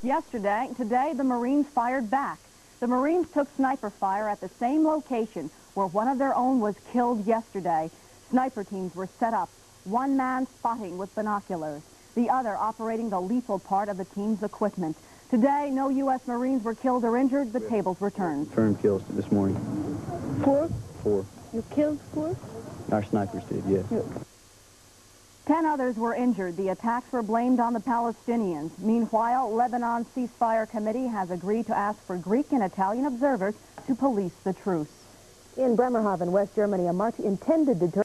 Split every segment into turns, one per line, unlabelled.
Today, the Marines fired back. The Marines took sniper fire at the same location where one of their own was killed yesterday. Sniper teams were set up, one man spotting with binoculars, the other operating the lethal part of the team's equipment. Today, no U.S. Marines were killed or injured. The tables were turned.
Confirmed kills this morning.
4?
4.
You killed 4?
Our snipers did, yes.
10 others were injured. The attacks were blamed on the Palestinians. Meanwhile, Lebanon's ceasefire committee has agreed to ask for Greek and Italian observers to police the truce.
In Bremerhaven, West Germany, a march intended to...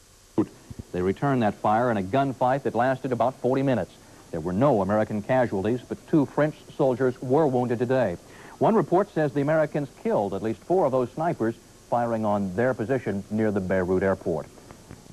They returned that fire in a gunfight that lasted about 40 minutes. There were no American casualties, but 2 French soldiers were wounded today. One report says the Americans killed at least 4 of those snipers firing on their position near the Beirut airport.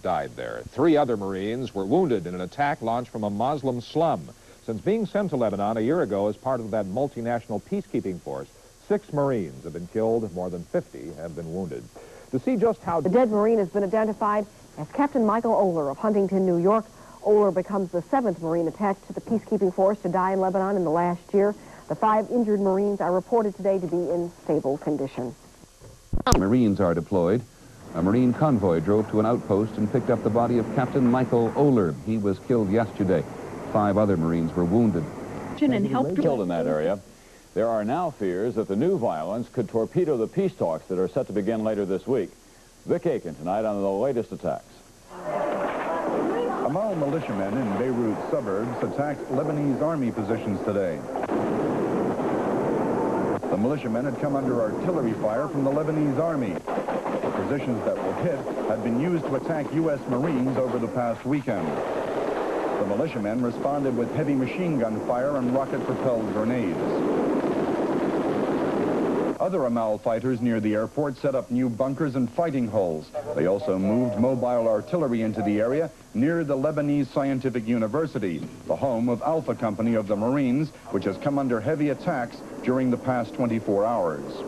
Died there. 3 other Marines were wounded in an attack launched from a Muslim slum. Since being sent to Lebanon a year ago as part of that multinational peacekeeping force, 6 Marines have been killed, more than 50 have been wounded. To see just how...
The dead Marine has been identified as Captain Michael Oler of Huntington, New York. Oler becomes the 7th Marine attached to the peacekeeping force to die in Lebanon in the last year. The 5 injured Marines are reported today to be in stable condition.
Marines are deployed. A Marine convoy drove to an outpost and picked up the body of Captain Michael Oler. He was killed yesterday. 5 other Marines were wounded.
Killed in that area. There are now fears that the new violence could torpedo the peace talks that are set to begin later this week. Vic Aiken tonight on the latest attacks.
Amal militiamen in Beirut suburbs attacked Lebanese army positions today. The militiamen had come under artillery fire from the Lebanese army. The positions that were hit had been used to attack U.S. Marines over the past weekend. The militiamen responded with heavy machine gun fire and rocket-propelled grenades. Other Amal fighters near the airport set up new bunkers and fighting holes. They also moved mobile artillery into the area near the Lebanese Scientific University, the home of Alpha Company of the Marines, which has come under heavy attacks during the past 24 hours.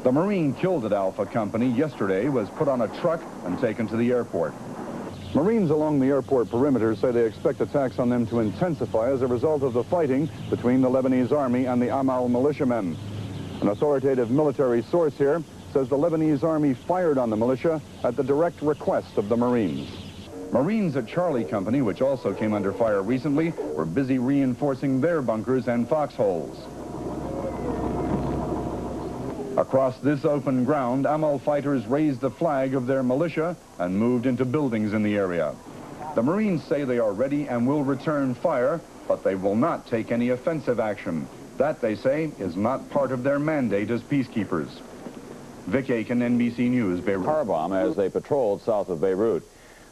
The Marine killed at Alpha Company yesterday was put on a truck and taken to the airport. Marines along the airport perimeter say they expect attacks on them to intensify as a result of the fighting between the Lebanese army and the Amal militiamen. An authoritative military source here says the Lebanese army fired on the militia at the direct request of the Marines. Marines at Charlie Company, which also came under fire recently, were busy reinforcing their bunkers and foxholes. Across this open ground, Amal fighters raised the flag of their militia and moved into buildings in the area. The Marines say they are ready and will return fire, but they will not take any offensive action. That, they say, is not part of their mandate as peacekeepers. Vic Aiken, NBC News, Beirut.
Car bomb as they patrolled south of Beirut.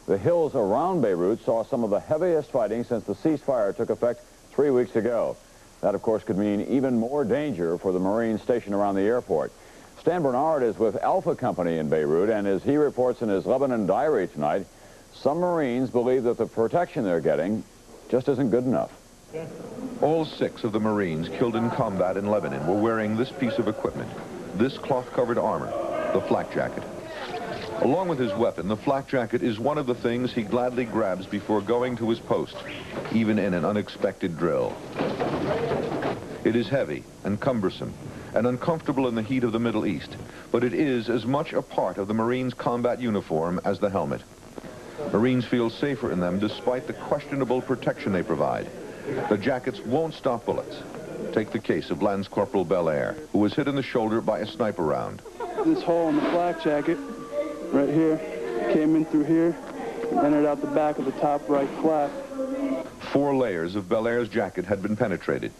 The hills around Beirut saw some of the heaviest fighting since the ceasefire took effect 3 weeks ago. That, of course, could mean even more danger for the Marines stationed around the airport. Stan Bernard is with Alpha Company in Beirut, and as he reports in his Lebanon diary tonight, some Marines believe that the protection they're getting just isn't good enough.
All 6 of the Marines killed in combat in Lebanon were wearing this piece of equipment, this cloth-covered armor, the flak jacket. Along with his weapon, the flak jacket is one of the things he gladly grabs before going to his post, even in an unexpected drill. It is heavy and cumbersome and uncomfortable in the heat of the Middle East, but it is as much a part of the Marines' combat uniform as the helmet. Marines feel safer in them despite the questionable protection they provide. The jackets won't stop bullets. Take the case of Lance Corporal Belair, who was hit in the shoulder by a sniper round.
This hole in the flak jacket, right here, came in through here and entered out the back of the top right flap.
4 layers of Belair's jacket had been penetrated.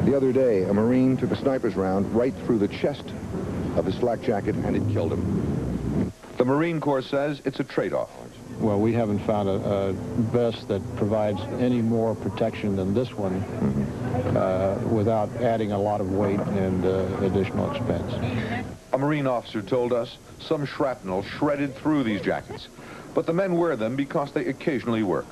The other day, a Marine took a sniper's round right through the chest of his flak jacket, and it killed him.
The Marine Corps says it's a trade-off.
Well, we haven't found a vest that provides any more protection than this one without adding a lot of weight and additional expense.
A Marine officer told us some shrapnel shredded through these jackets, but the men wear them because they occasionally work.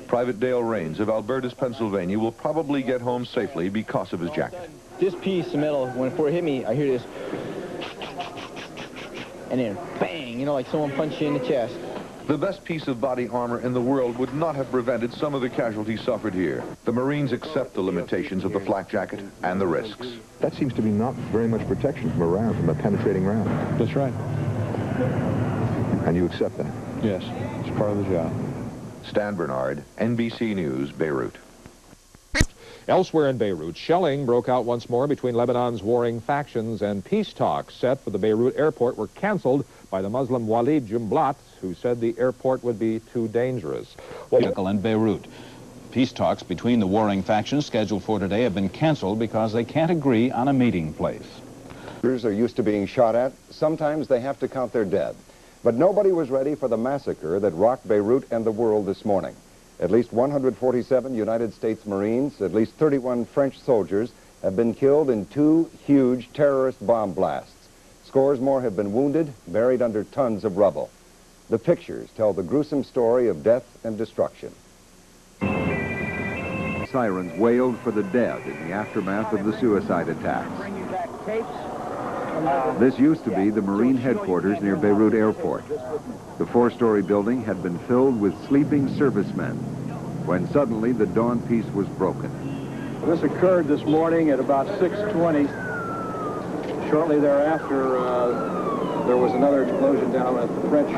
Private Dale Raines of Albertus, Pennsylvania will probably get home safely because of his jacket.
This piece of metal, before it hit me, I hear this, and then bang, you know, like someone punched you in the chest.
The best piece of body armor in the world would not have prevented some of the casualties suffered here. The Marines accept the limitations of the flak jacket and the risks.
That seems to be not very much protection from a round, from a penetrating round.
That's right.
And you accept that?
Yes, it's part of the job.
Stan Bernard, NBC News, Beirut.
Elsewhere in Beirut, shelling broke out once more between Lebanon's warring factions, and peace talks set for the Beirut airport were canceled by the Muslim Walid Jumblat, who said the airport would be too dangerous.
In Beirut. Peace talks between the warring factions scheduled for today have been canceled because they can't agree on a meeting place.
Are used to being shot at. Sometimes they have to count their dead. But nobody was ready for the massacre that rocked Beirut and the world this morning. At least 147 United States Marines, at least 31 French soldiers have been killed in 2 huge terrorist bomb blasts. Scores more have been wounded, buried under tons of rubble. The pictures tell the gruesome story of death and destruction.
Sirens wailed for the dead in the aftermath of the suicide attacks. This used to be the Marine headquarters near Beirut Airport. The 4-story building had been filled with sleeping servicemen when suddenly the dawn peace was broken.
This occurred this morning at about 6:20. Shortly thereafter, there was another explosion down at the French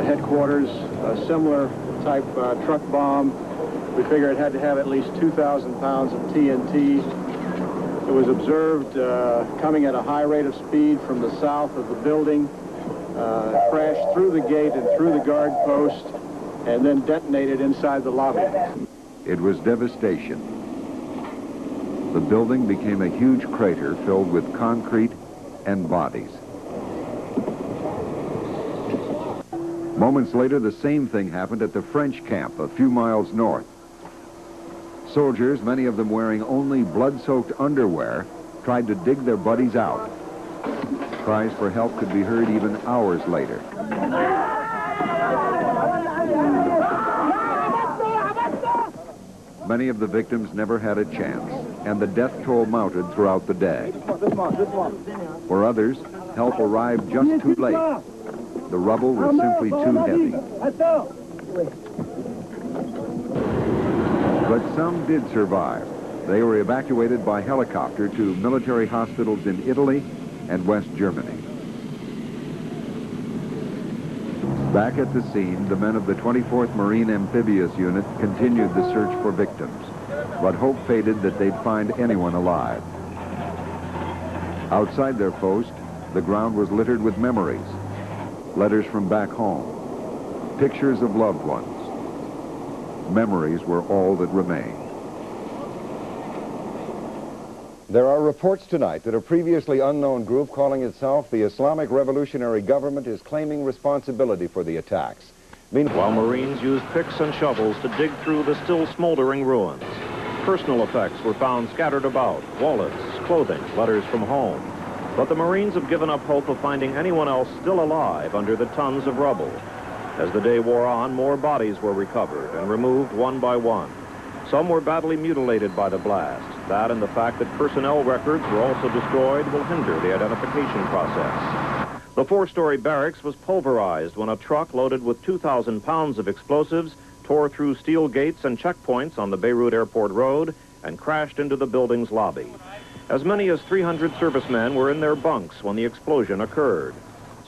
headquarters, a similar type truck bomb. We figured it had to have at least 2,000 pounds of TNT. It was observed coming at a high rate of speed from the south of the building, crashed through the gate and through the guard post, and then detonated inside the lobby.
It was devastation. The building became a huge crater filled with concrete and bodies. Moments later, the same thing happened at the French camp a few miles north. Soldiers, many of them wearing only blood-soaked underwear, tried to dig their buddies out. Cries for help could be heard even hours later. Many of the victims never had a chance, and the death toll mounted throughout the day. For others, help arrived just too late. The rubble was simply too heavy. But some did survive. They were evacuated by helicopter to military hospitals in Italy and West Germany. Back at the scene, the men of the 24th Marine Amphibious Unit continued the search for victims, but hope faded that they'd find anyone alive. Outside their post, the ground was littered with memories, letters from back home, pictures of loved ones. Memories were all that remained.
There are reports tonight that a previously unknown group calling itself the Islamic Revolutionary Government is claiming responsibility for the attacks.
Meanwhile, Marines used picks and shovels to dig through the still smoldering ruins. Personal effects were found scattered about: wallets, clothing, letters from home. But the Marines have given up hope of finding anyone else still alive under the tons of rubble. As the day wore on, more bodies were recovered and removed one by one. Some were badly mutilated by the blast. That and the fact that personnel records were also destroyed will hinder the identification process. The 4-story barracks was pulverized when a truck loaded with 2,000 pounds of explosives tore through steel gates and checkpoints on the Beirut Airport Road and crashed into the building's lobby. As many as 300 servicemen were in their bunks when the explosion occurred.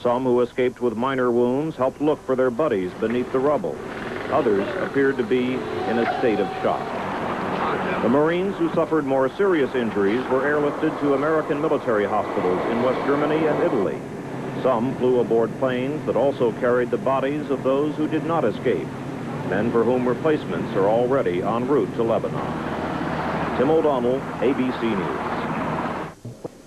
Some who escaped with minor wounds helped look for their buddies beneath the rubble. Others appeared to be in a state of shock. The Marines who suffered more serious injuries were airlifted to American military hospitals in West Germany and Italy. Some flew aboard planes that also carried the bodies of those who did not escape, men for whom replacements are already en route to Lebanon. Tim O'Donnell, ABC News.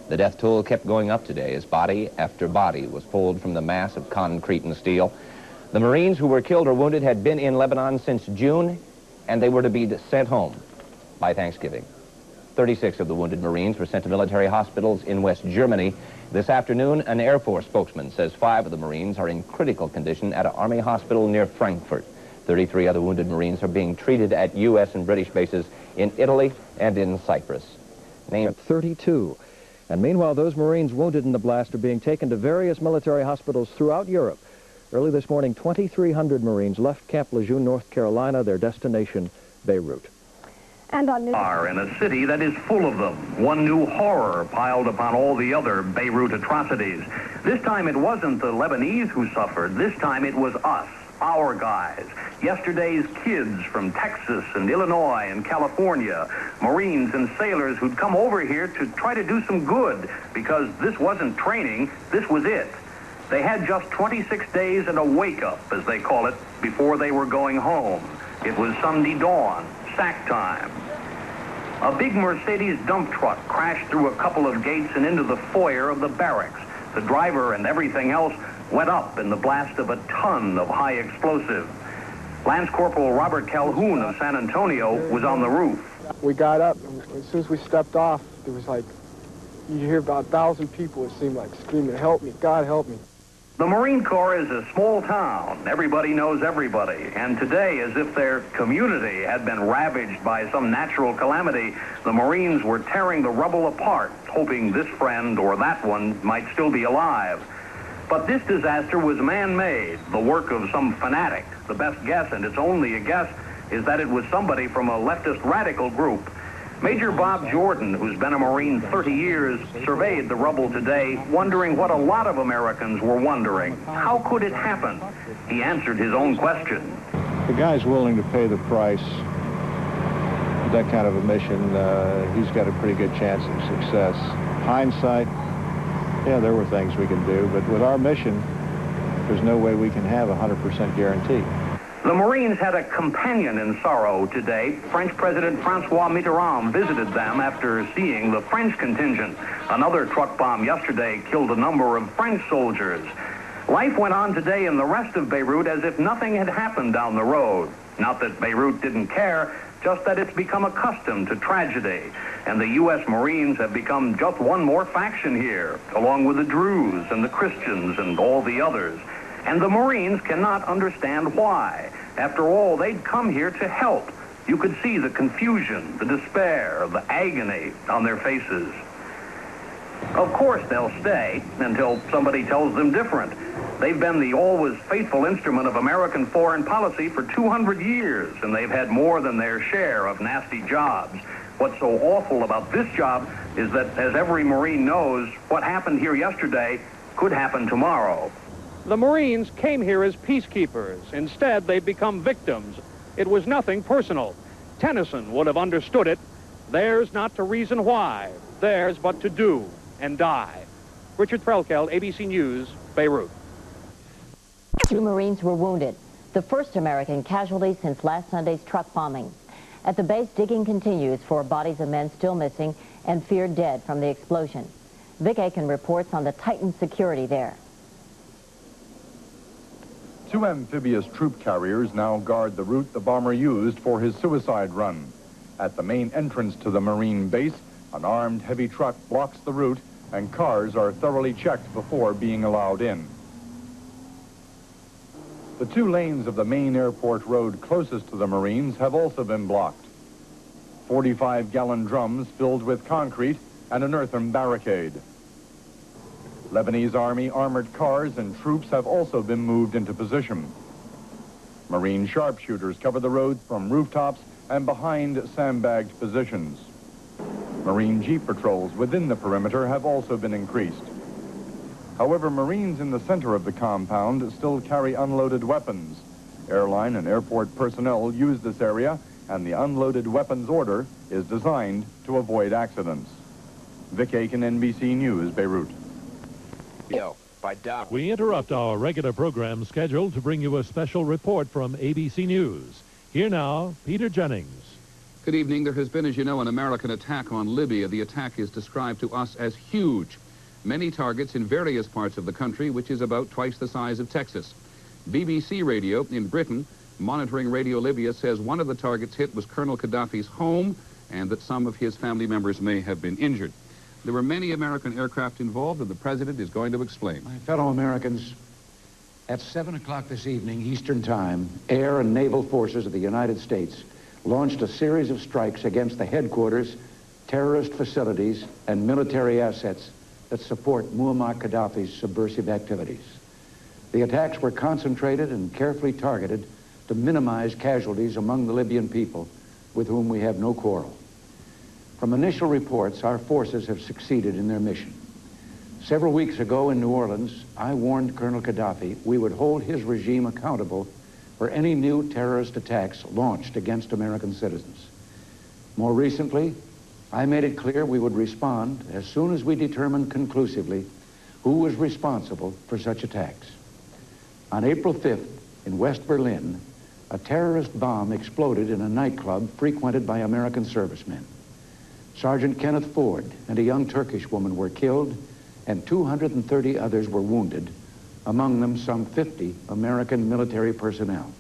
The death toll kept going up today as body after body was pulled from the mass of concrete and steel. The Marines who were killed or wounded had been in Lebanon since June, and they were to be sent home by Thanksgiving. 36 of the wounded Marines were sent to military hospitals in West Germany. This afternoon, an Air Force spokesman says 5 of the Marines are in critical condition at an Army hospital near Frankfurt. 33 other wounded Marines are being treated at U.S. and British bases in Italy and in Cyprus.
Named 32. And meanwhile, those Marines wounded in the blast are being taken to various military hospitals throughout Europe. Early this morning, 2,300 Marines left Camp Lejeune, North Carolina, their destination, Beirut.
And on news...
Are in a city that is full of them. One new horror piled upon all the other Beirut atrocities. This time it wasn't the Lebanese who suffered. This time it was us, our guys. Yesterday's kids from Texas and Illinois and California, Marines and sailors who'd come over here to try to do some good, because this wasn't training, this was it. They had just 26 days and a wake-up, as they call it, before they were going home. It was Sunday dawn, sack time. A big Mercedes dump truck crashed through a couple of gates and into the foyer of the barracks. The driver and everything else went up in the blast of a ton of high explosive. Lance Corporal Robert Calhoun of San Antonio was on the roof.
We got up, and as soon as we stepped off, there was like, you hear about 1,000 people, it seemed like, screaming, help me, God help me.
The Marine Corps is a small town. Everybody knows everybody. And today, as if their community had been ravaged by some natural calamity, the Marines were tearing the rubble apart, hoping this friend or that one might still be alive. But this disaster was man-made, the work of some fanatic. The best guess, and it's only a guess, is that it was somebody from a leftist radical group. Major Bob Jordan, who's been a Marine 30 years, surveyed the rubble today, wondering what a lot of Americans were wondering. How could it happen? He answered his own question.
The guy's willing to pay the price. That kind of a mission, he's got a pretty good chance of success. Hindsight, yeah, there were things we can do, but with our mission, there's no way we can have a 100% guarantee.
The Marines had a companion in sorrow today. French President Francois Mitterrand visited them after seeing the French contingent. Another truck bomb yesterday killed a number of French soldiers. Life went on today in the rest of Beirut as if nothing had happened down the road. Not that Beirut didn't care, just that it's become accustomed to tragedy. And the U.S. Marines have become just one more faction here, along with the Druze and the Christians and all the others. And the Marines cannot understand why. After all, they'd come here to help. You could see the confusion, the despair, the agony on their faces. Of course, they'll stay until somebody tells them different. They've been the always faithful instrument of American foreign policy for 200 years, and they've had more than their share of nasty jobs. What's so awful about this job is that, as every Marine knows, what happened here yesterday could happen tomorrow.
The Marines came here as peacekeepers. Instead, they've become victims. It was nothing personal. Tennyson would have understood it. Theirs not to reason why, theirs but to do and die. Richard Threlkeld, ABC News, Beirut.
2 Marines were wounded, the first American casualty since last Sunday's truck bombing. At the base, digging continues for bodies of men still missing and feared dead from the explosion. Vic Aiken reports on the tightened security there.
2 amphibious troop carriers now guard the route the bomber used for his suicide run. At the main entrance to the Marine base, an armed heavy truck blocks the route and cars are thoroughly checked before being allowed in. The 2 lanes of the main airport road closest to the Marines have also been blocked. 45-gallon drums filled with concrete and an earthen barricade. Lebanese Army armored cars and troops have also been moved into position. Marine sharpshooters cover the roads from rooftops and behind sandbagged positions. Marine jeep patrols within the perimeter have also been increased. However, Marines in the center of the compound still carry unloaded weapons. Airline and airport personnel use this area, and the unloaded weapons order is designed to avoid accidents. Vic Aiken, NBC News, Beirut.
We interrupt our regular program schedule to bring you a special report from ABC News. Here now, Peter Jennings.
Good evening. There has been, as you know, an American attack on Libya. The attack is described to us as huge. Many targets in various parts of the country, which is about twice the size of Texas. BBC Radio in Britain, monitoring Radio Libya, says one of the targets hit was Colonel Gaddafi's home and that some of his family members may have been injured. There were many American aircraft involved, and the president is going to explain.
My fellow Americans, at 7 o'clock this evening, Eastern Time, air and naval forces of the United States launched a series of strikes against the headquarters, terrorist facilities, and military assets that support Muammar Gaddafi's subversive activities. The attacks were concentrated and carefully targeted to minimize casualties among the Libyan people, with whom we have no quarrel. From initial reports, our forces have succeeded in their mission. Several weeks ago in New Orleans, I warned Colonel Gaddafi we would hold his regime accountable for any new terrorist attacks launched against American citizens. More recently, I made it clear we would respond as soon as we determined conclusively who was responsible for such attacks. On April 5th, in West Berlin, a terrorist bomb exploded in a nightclub frequented by American servicemen. Sergeant Kenneth Ford and a young Turkish woman were killed, and 230 others were wounded, among them some 50 American military personnel.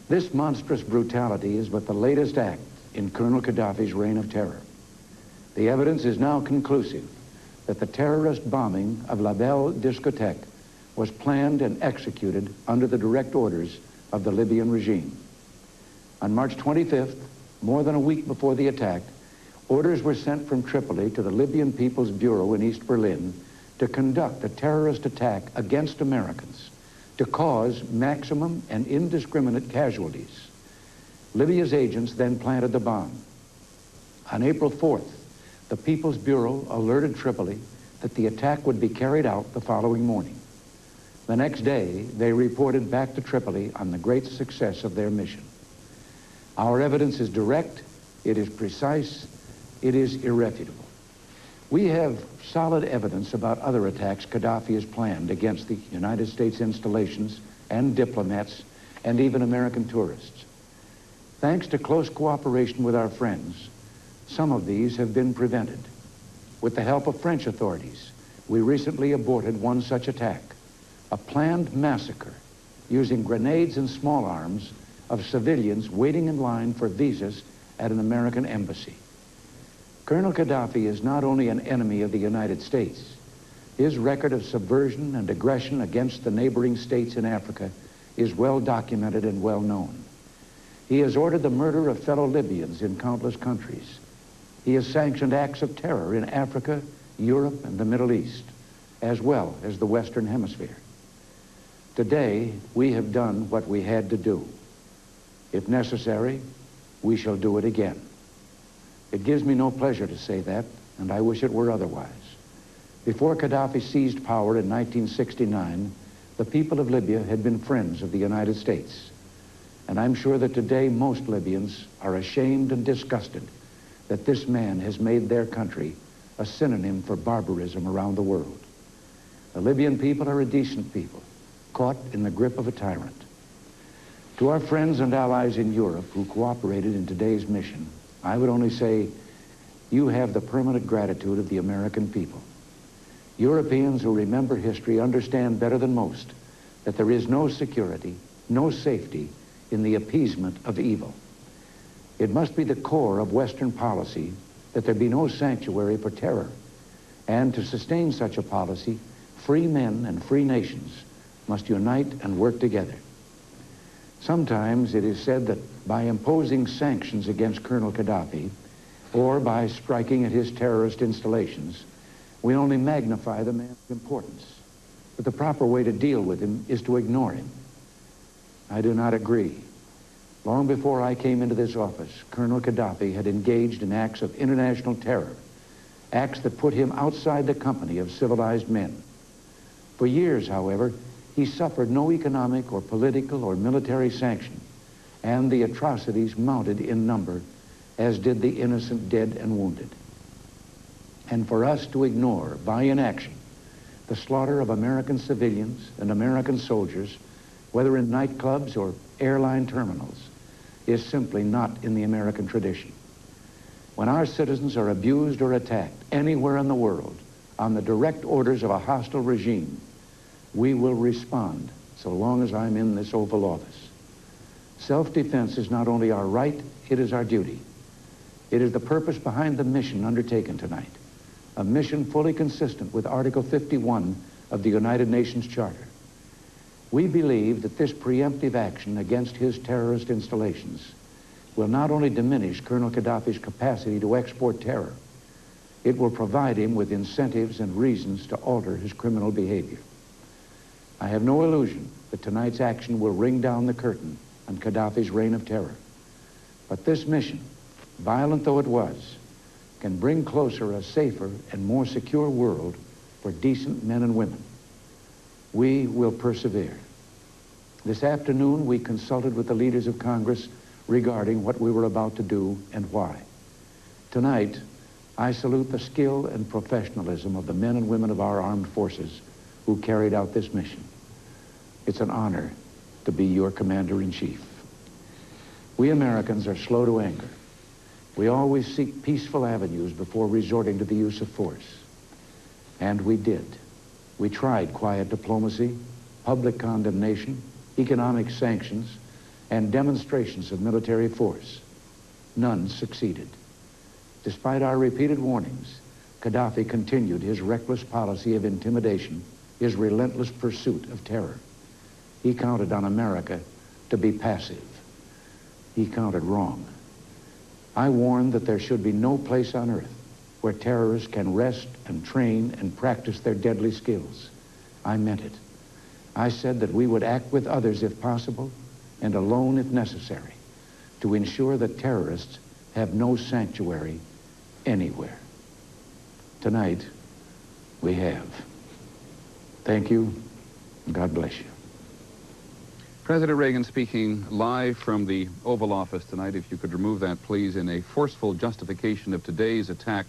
This monstrous brutality is but the latest act in Colonel Gaddafi's reign of terror. The evidence is now conclusive that the terrorist bombing of La Belle Discotheque was planned and executed under the direct orders of the Libyan regime. On March 25th, more than a week before the attack, orders were sent from Tripoli to the Libyan People's Bureau in East Berlin to conduct a terrorist attack against Americans to cause maximum and indiscriminate casualties. Libya's agents then planted the bomb. On April 4th, the People's Bureau alerted Tripoli that the attack would be carried out the following morning. The next day, they reported back to Tripoli on the great success of their mission. Our evidence is direct, it is precise, it is irrefutable. We have solid evidence about other attacks Gaddafi has planned against the United States installations and diplomats and even American tourists. Thanks to close cooperation with our friends, some of these have been prevented. With the help of French authorities, we recently aborted one such attack, a planned massacre using grenades and small arms of civilians waiting in line for visas at an American embassy. Colonel Gaddafi is not only an enemy of the United States, his record of subversion and aggression against the neighboring states in Africa is well documented and well known. He has ordered the murder of fellow Libyans in countless countries. He has sanctioned acts of terror in Africa, Europe, and the Middle East, as well as the Western Hemisphere. Today, we have done what we had to do. If necessary, we shall do it again. It gives me no pleasure to say that, and I wish it were otherwise. Before Gaddafi seized power in 1969, the people of Libya had been friends of the United States. And I'm sure that today most Libyans are ashamed and disgusted that this man has made their country a synonym for barbarism around the world. The Libyan people are a decent people, caught in the grip of a tyrant. To our friends and allies in Europe who cooperated in today's mission, I would only say, you have the permanent gratitude of the American people. Europeans who remember history understand better than most that there is no security, no safety in the appeasement of evil. It must be the core of Western policy that there be no sanctuary for terror. And to sustain such a policy, free men and free nations must unite and work together. Sometimes it is said that by imposing sanctions against Colonel Gaddafi or by striking at his terrorist installations, we only magnify the man's importance. But the proper way to deal with him is to ignore him. I do not agree. Long before I came into this office, Colonel Gaddafi had engaged in acts of international terror, acts that put him outside the company of civilized men. For years, however, he suffered no economic or political or military sanction, and the atrocities mounted in number, as did the innocent dead and wounded. And for us to ignore, by inaction, the slaughter of American civilians and American soldiers, whether in nightclubs or airline terminals, is simply not in the American tradition. When our citizens are abused or attacked anywhere in the world on the direct orders of a hostile regime, we will respond so long as I'm in this Oval Office. Self-defense is not only our right, it is our duty. It is the purpose behind the mission undertaken tonight, a mission fully consistent with Article 51 of the United Nations Charter. We believe that this preemptive action against his terrorist installations will not only diminish Colonel Gaddafi's capacity to export terror, it will provide him with incentives and reasons to alter his criminal behavior. I have no illusion that tonight's action will ring down the curtain on Gaddafi's reign of terror. But this mission, violent though it was, can bring closer a safer and more secure world for decent men and women. We will persevere. This afternoon, we consulted with the leaders of Congress regarding what we were about to do and why. Tonight, I salute the skill and professionalism of the men and women of our armed forces who carried out this mission. It's an honor to be your commander-in-chief. We Americans are slow to anger. We always seek peaceful avenues before resorting to the use of force. And we did. We tried quiet diplomacy, public condemnation, economic sanctions, and demonstrations of military force. None succeeded. Despite our repeated warnings, Gaddafi continued his reckless policy of intimidation, his relentless pursuit of terror. He counted on America to be passive. He counted wrong. I warned that there should be no place on earth where terrorists can rest and train and practice their deadly skills. I meant it. I said that we would act with others if possible and alone if necessary to ensure that terrorists have no sanctuary anywhere. Tonight, we have. Thank you, and God bless you.
President Reagan speaking live from the Oval Office tonight. If you could remove that, please, in a forceful justification of today's attack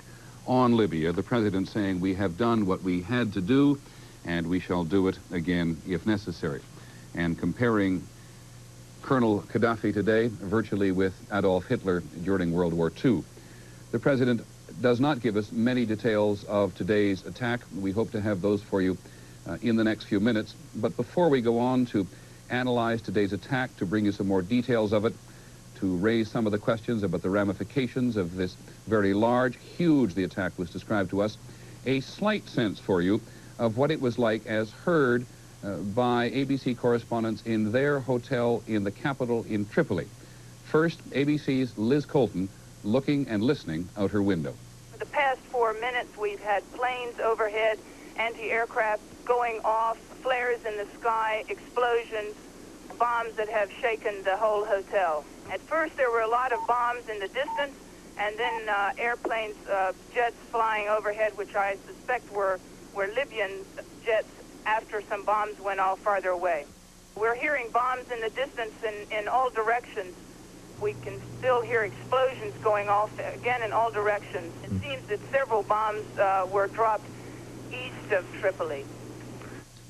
on Libya. The president saying we have done what we had to do, and we shall do it again if necessary. And comparing Colonel Gaddafi today virtually with Adolf Hitler during World War II. The president does not give us many details of today's attack. We hope to have those for you in the next few minutes. But before we go on to analyze today's attack, to bring you some more details of it, to raise some of the questions about the ramifications of this very large, huge, the attack was described to us, a slight sense for you of what it was like as heard by ABC correspondents in their hotel in the capital in Tripoli. First, ABC's Liz Colton looking and listening out her window.
For the past 4 minutes, we've had planes overhead, anti-aircraft going off, flares in the sky, explosions, bombs that have shaken the whole hotel. At first, there were a lot of bombs in the distance, and then airplanes, jets flying overhead, which I suspect were Libyan jets after some bombs went off farther away. We're hearing bombs in the distance in all directions. We can still hear explosions going off again in all directions. It seems that several bombs were dropped east of Tripoli.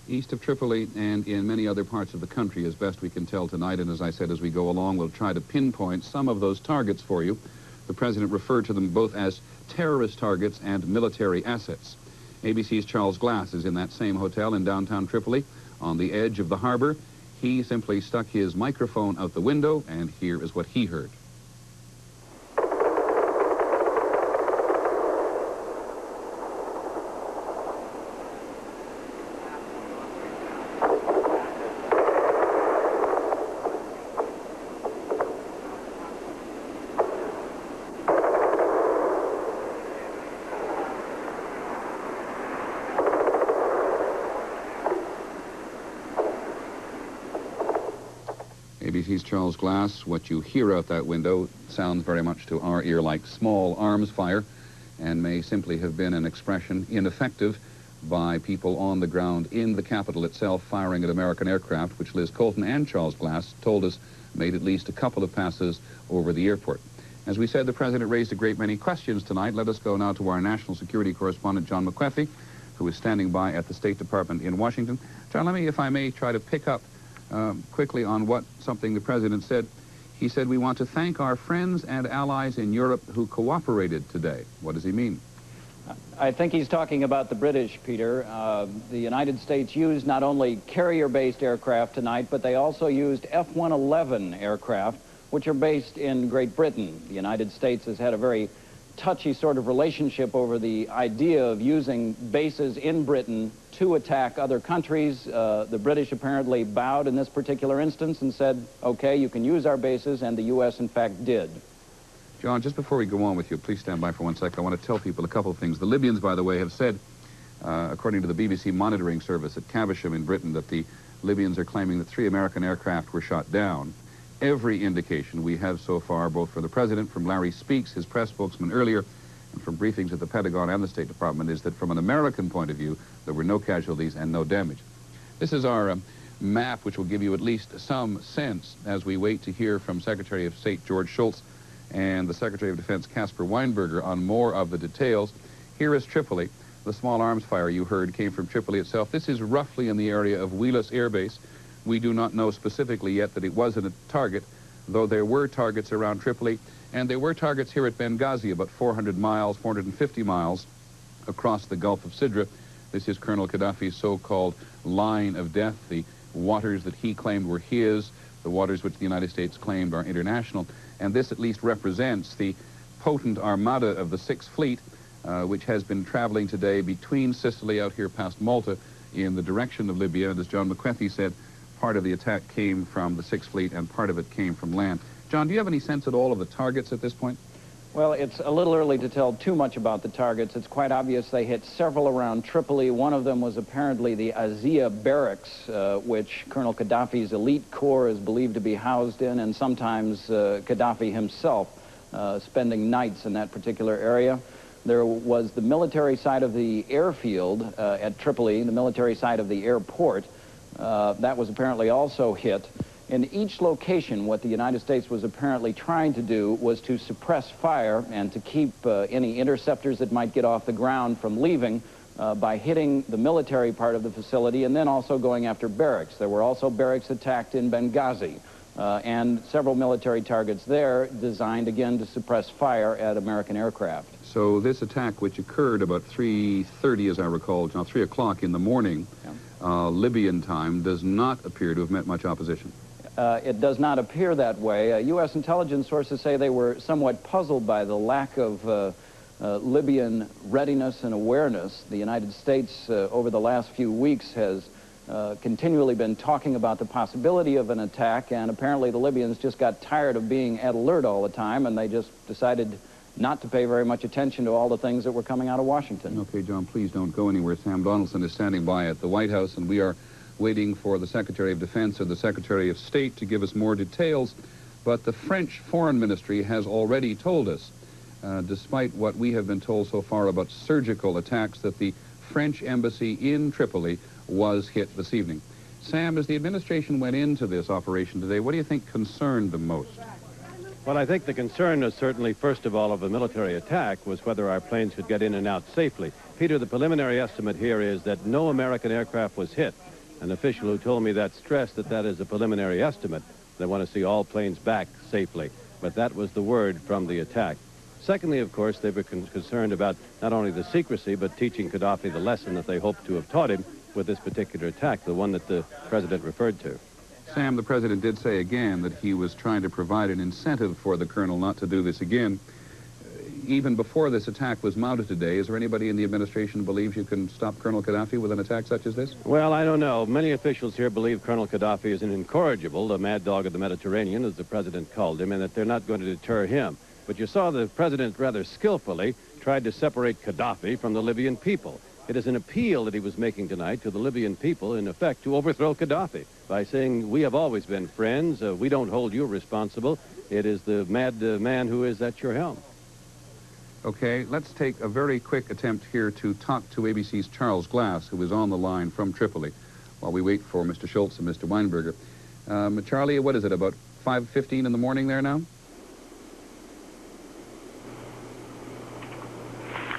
East of Tripoli and in many other parts of the country, as best we can tell tonight. And as I said, as we go along, we'll try to pinpoint some of those targets for you. The president referred to them both as terrorist targets and military assets. ABC's Charles Glass is in that same hotel in downtown Tripoli on the edge of the harbor. He simply stuck his microphone out the window, and here is what he heard. ABC's Charles Glass. What you hear out that window sounds very much to our ear like small arms fire and may simply have been an expression ineffective by people on the ground in the capital itself firing at American aircraft, which Liz Colton and Charles Glass told us made at least a couple of passes over the airport. As we said, the president raised a great many questions tonight. Let us go now to our national security correspondent, John McQueffey, who is standing by at the State Department in Washington. John, let me, if I may, try to pick up quickly on something the president said. He said, we want to thank our friends and allies in Europe who cooperated today. What does he mean?
I think he's talking about the British, Peter. The United States used not only carrier-based aircraft tonight, but they also used F-111 aircraft, which are based in Great Britain. The United States has had a very touchy sort of relationship over the idea of using bases in Britain to attack other countries. The British apparently bowed in this particular instance and said, okay, you can use our bases, and the U.S. in fact did.
John, just before we go on with you, please stand by for 1 second. I want to tell people a couple of things. The Libyans, by the way, have said according to the BBC monitoring service at Caversham in Britain, that the Libyans are claiming that 3 American aircraft were shot down. Every indication we have so far, both from the President, from Larry Speaks, his press spokesman earlier, and from briefings at the Pentagon and the State Department, is that from an American point of view, there were no casualties and no damage. This is our map, which will give you at least some sense as we wait to hear from Secretary of State George Shultz and the Secretary of Defense Caspar Weinberger on more of the details. Here is Tripoli. The small arms fire you heard came from Tripoli itself. This is roughly in the area of Wheelus Air Base. We do not know specifically yet that it wasn't a target, though there were targets around Tripoli, and there were targets here at Benghazi, about 400 miles, 450 miles across the Gulf of Sidra. This is Colonel Gaddafi's so-called line of death, the waters that he claimed were his, the waters which the United States claimed are international. And this at least represents the potent armada of the Sixth Fleet, which has been traveling today between Sicily out here past Malta in the direction of Libya. And as John McWethy said, part of the attack came from the Sixth Fleet and part of it came from land. John, do you have any sense at all of the targets at this point?
Well, it's a little early to tell too much about the targets. It's quite obvious they hit several around Tripoli. One of them was apparently the Azia barracks, which Colonel Gaddafi's elite corps is believed to be housed in, and sometimes Gaddafi himself spending nights in that particular area. There was the military side of the airfield at Tripoli, the military side of the airport. That was apparently also hit. In each location, what the United States was apparently trying to do was to suppress fire and to keep any interceptors that might get off the ground from leaving by hitting the military part of the facility and then also going after barracks. There were also barracks attacked in Benghazi and several military targets there designed, again, to suppress fire at American aircraft.
So this attack, which occurred about 3:30, as I recall, now 3 o'clock in the morning, Libyan time, does not appear to have met much opposition.
It does not appear that way. U.S. intelligence sources say they were somewhat puzzled by the lack of Libyan readiness and awareness. The United States, over the last few weeks, has continually been talking about the possibility of an attack, and apparently the Libyans just got tired of being at alert all the time, and they just decided not to pay very much attention to all the things that were coming out of Washington.
Okay, John, please don't go anywhere. Sam Donaldson is standing by at the White House, and we are waiting for the Secretary of Defense or the Secretary of State to give us more details. But the French Foreign Ministry has already told us, despite what we have been told so far about surgical attacks, that the French embassy in Tripoli was hit this evening. Sam, as the administration went into this operation today, what do you think concerned them most?
Well, I think the concern is certainly, first of all, of a military attack was whether our planes could get in and out safely. Peter, the preliminary estimate here is that no American aircraft was hit. An official who told me that stressed that that is a preliminary estimate. They want to see all planes back safely. But that was the word from the attack. Secondly, of course, they were concerned about not only the secrecy, but teaching Gaddafi the lesson that they hoped to have taught him with this particular attack, the one that the president referred to.
Sam, the president did say again that he was trying to provide an incentive for the colonel not to do this again. Even before this attack was mounted today, is there anybody in the administration who believes you can stop Colonel Gaddafi with an attack such as this?
Well, I don't know. Many officials here believe Colonel Gaddafi is an incorrigible, the mad dog of the Mediterranean, as the president called him, and that they're not going to deter him. But you saw the president rather skillfully tried to separate Gaddafi from the Libyan people. It is an appeal that he was making tonight to the Libyan people, in effect, to overthrow Gaddafi by saying, we have always been friends, we don't hold you responsible. It is the mad man who is at your helm.
Okay, let's take a very quick attempt here to talk to ABC's Charles Glass, who is on the line from Tripoli, while we wait for Mr. Shultz and Mr. Weinberger. Charlie, what is it, about 5:15 in the morning there now?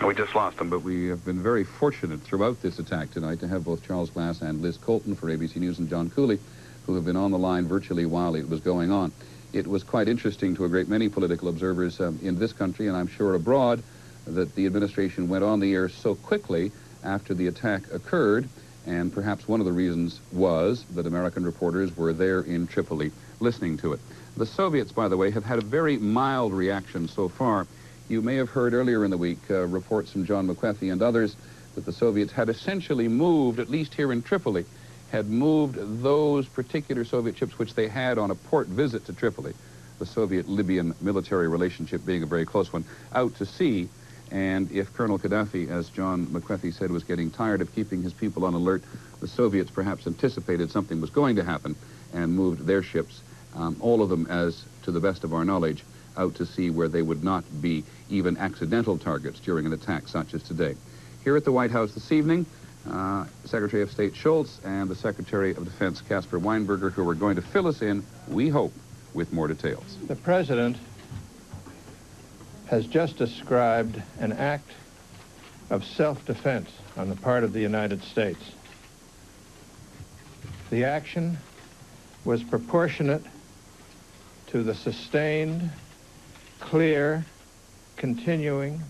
We just lost him, but we have been very fortunate throughout this attack tonight to have both Charles Glass and Liz Colton for ABC News and John Cooley, who have been on the line virtually while it was going on. It was quite interesting to a great many political observers in this country, and I'm sure abroad, that the administration went on the air so quickly after the attack occurred, and perhaps one of the reasons was that American reporters were there in Tripoli listening to it. The Soviets, by the way, have had a very mild reaction so far. You may have heard earlier in the week reports from John McWethy and others that the Soviets had essentially moved, at least here in Tripoli, had moved those particular Soviet ships which they had on a port visit to Tripoli, the Soviet-Libyan military relationship being a very close one, out to sea. And if Colonel Gaddafi, as John McCarthy said, was getting tired of keeping his people on alert, the Soviets perhaps anticipated something was going to happen and moved their ships, all of them, as to the best of our knowledge, out to sea where they would not be even accidental targets during an attack such as today. Here at the White House this evening, Secretary of State Schultz and the Secretary of Defense Caspar Weinberger, who are going to fill us in, we hope, with more details.
The President has just described an act of self-defense on the part of the United States. The action was proportionate to the sustained, clear, continuing,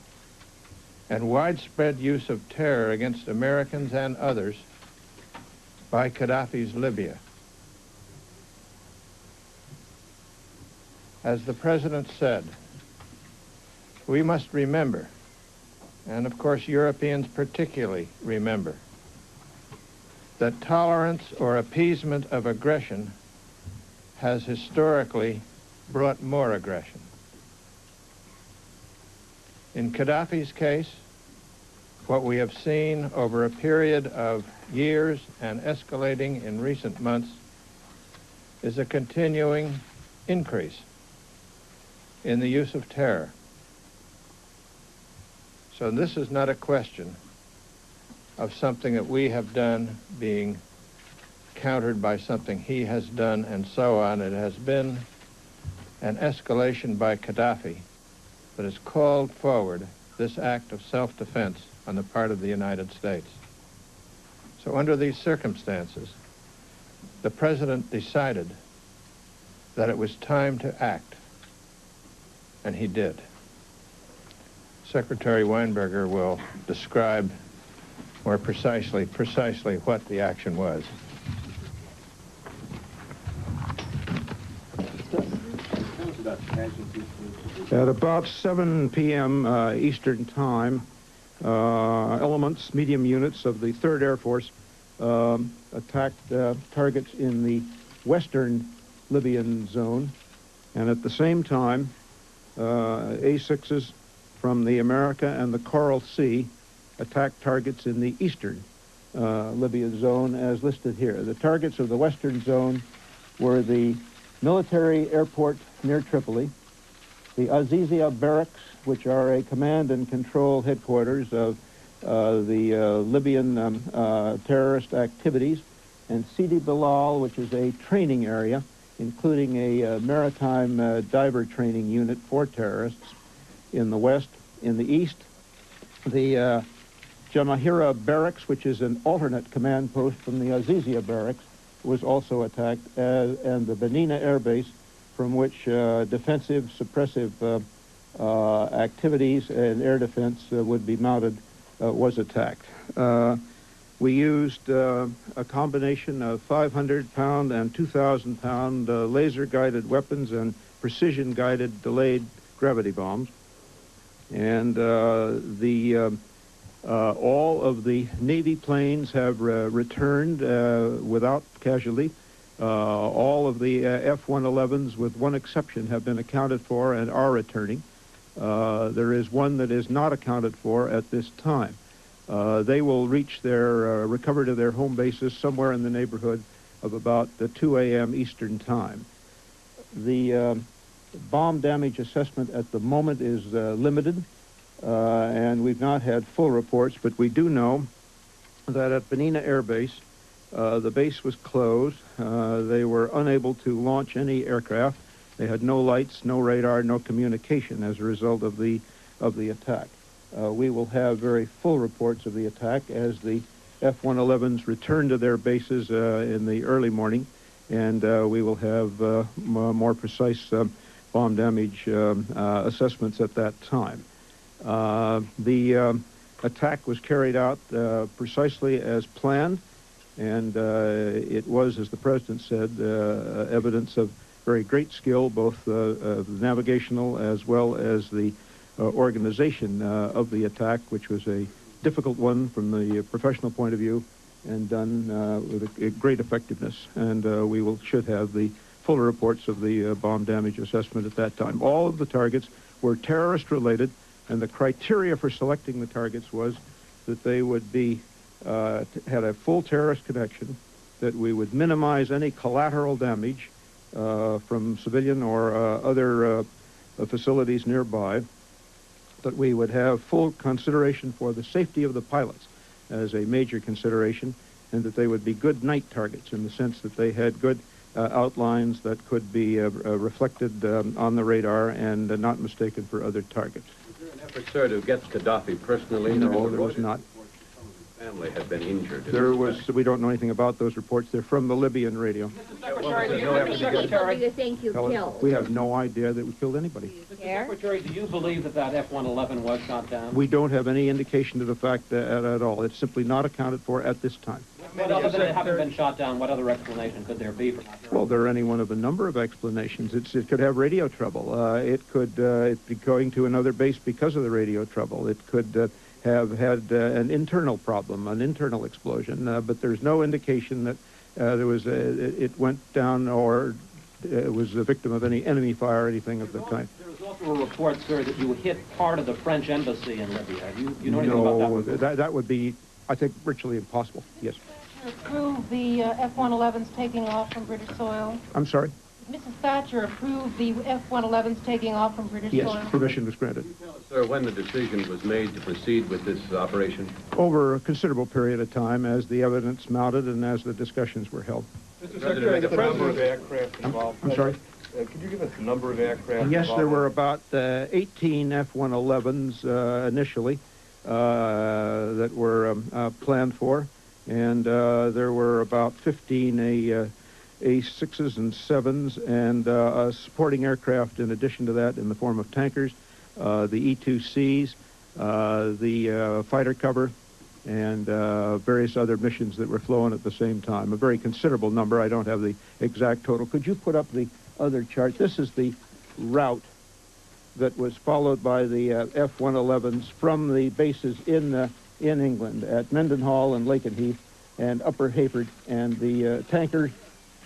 and widespread use of terror against Americans and others by Gaddafi's Libya. As the President said, we must remember, and of course Europeans particularly remember, that tolerance or appeasement of aggression has historically brought more aggression. In Gaddafi's case, what we have seen over a period of years and escalating in recent months is a continuing increase in the use of terror. So this is not a question of something that we have done being countered by something he has done and so on. It has been an escalation by Gaddafi that has called forward this act of self-defense on the part of the United States. So under these circumstances, the President decided that it was time to act, and he did. Secretary Weinberger will describe more precisely what the action was.
At about 7 p.m. Eastern Time, elements, medium units of the 3rd Air Force attacked targets in the western Libyan zone, and at the same time, A-6s from the America and the Coral Sea attacked targets in the eastern Libya zone as listed here. The targets of the western zone were the military airport near Tripoli, the Azizia barracks, which are a command and control headquarters of the Libyan terrorist activities, and Sidi Bilal, which is a training area, including a maritime diver training unit for terrorists in the west. In the east, the Jamahira barracks, which is an alternate command post from the Azizia barracks, was also attacked, and the Benina Air Base, from which defensive, suppressive activities and air defense would be mounted, was attacked. We used a combination of 500-pound and 2,000-pound laser-guided weapons and precision-guided delayed gravity bombs. And all of the Navy planes have returned without casualty. All of the F-111s, with one exception, have been accounted for and are returning. There is one that is not accounted for at this time. They will reach their, recover to their home bases somewhere in the neighborhood of about 2 a.m. Eastern Time. The bomb damage assessment at the moment is limited, and we've not had full reports, but we do know that at Benina Air Base, the base was closed. They were unable to launch any aircraft. They had no lights, no radar, no communication as a result of the attack. We will have very full reports of the attack as the F-111s return to their bases in the early morning, and we will have more precise bomb damage assessments at that time. The attack was carried out precisely as planned, and it was, as the President said, evidence of very great skill, both navigational as well as the organization of the attack, which was a difficult one from the professional point of view, and done with a great effectiveness. And we should have the full reports of the bomb damage assessment at that time. All of the targets were terrorist-related, And the criteria for selecting the targets was that they would be, had a full terrorist connection, that we would minimize any collateral damage from civilian or other facilities nearby, that we would have full consideration for the safety of the pilots as a major consideration, and that they would be good night targets in the sense that they had good outlines that could be reflected on the radar and not mistaken for other targets.
Was there an effort, sir, to get Gaddafi personally?
No, there was not.
Family had been injured.
There was, we don't know anything about those reports. They're from the Libyan radio.
Mr. Secretary, do you think you killed?
We have no idea that we killed anybody.
Mr. Secretary, do you believe that that F-111 was shot down?
We don't have any indication to the fact at all. It's simply not accounted for at this time.
What other than it having been shot down, what other explanation could there be for not hearing?
Well, there are any one of a number of explanations. It could have radio trouble. It could be going to another base because of the radio trouble. It could have had an internal problem, an internal explosion, but there's no indication that there was it went down or it was the victim of any enemy fire or anything of the kind.
There was also a report, sir, that you hit part of the French embassy in Libya. You know anything about that?
No, that would be, I think, virtually impossible, yes.
Approve the F-111s taking off from British soil?
I'm sorry?
Mrs. Thatcher approved the F-111s taking off from British soil?
Yes, permission was granted.
Can you tell us, sir, when the decision was made to proceed with this operation?
Over a considerable period of time as the evidence mounted and as the discussions were held.
Mr. Secretary, the number of aircraft involved.
I'm sorry?
Could you give us the number of aircraft
Yes,
involved?
there were about 18 F-111s initially that were planned for, and there were about 15 A6s and 7s, and supporting aircraft in addition to that in the form of tankers, the E-2Cs, the fighter cover, and various other missions that were flown at the same time. A very considerable number. I don't have the exact total. Could you put up the other chart? This is the route that was followed by the F-111s from the bases in England at Mendenhall and Lakenheath and Upper Hayford, and the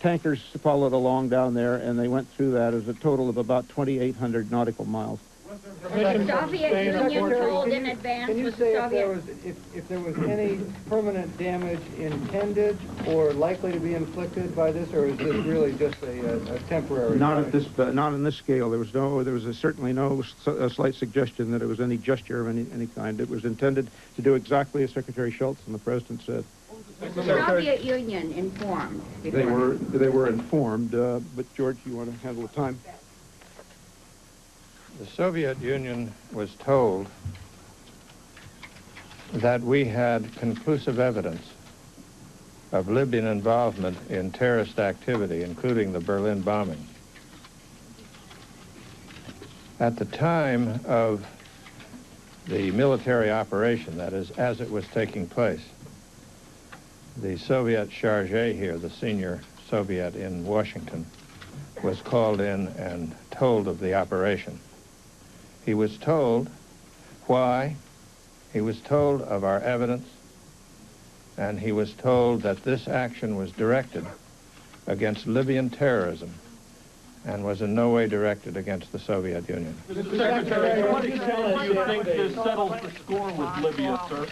tankers followed along down there, and they went through that as a total of about 2,800 nautical miles.
Was the Soviet Union told in advance?
Can you say if there was any permanent damage intended or likely to be inflicted by this, or is this really just a temporary?
Not at this, not on this scale. There was certainly no slight suggestion that it was any gesture of any kind. It was intended to do exactly as Secretary Schultz and the President said.
Was the Soviet Union informed?
They were informed, but George, you want to handle the time?
The Soviet Union was told that we had conclusive evidence of Libyan involvement in terrorist activity, including the Berlin bombing. At the time of the military operation, that is, as it was taking place, the Soviet chargé here, the senior Soviet in Washington, was called in and told of the operation. He was told why, he was told of our evidence, and he was told that this action was directed against Libyan terrorism and was in no way directed against the Soviet Union.
Mr. Secretary, to what extent do you think this settles the score with Libya, sir?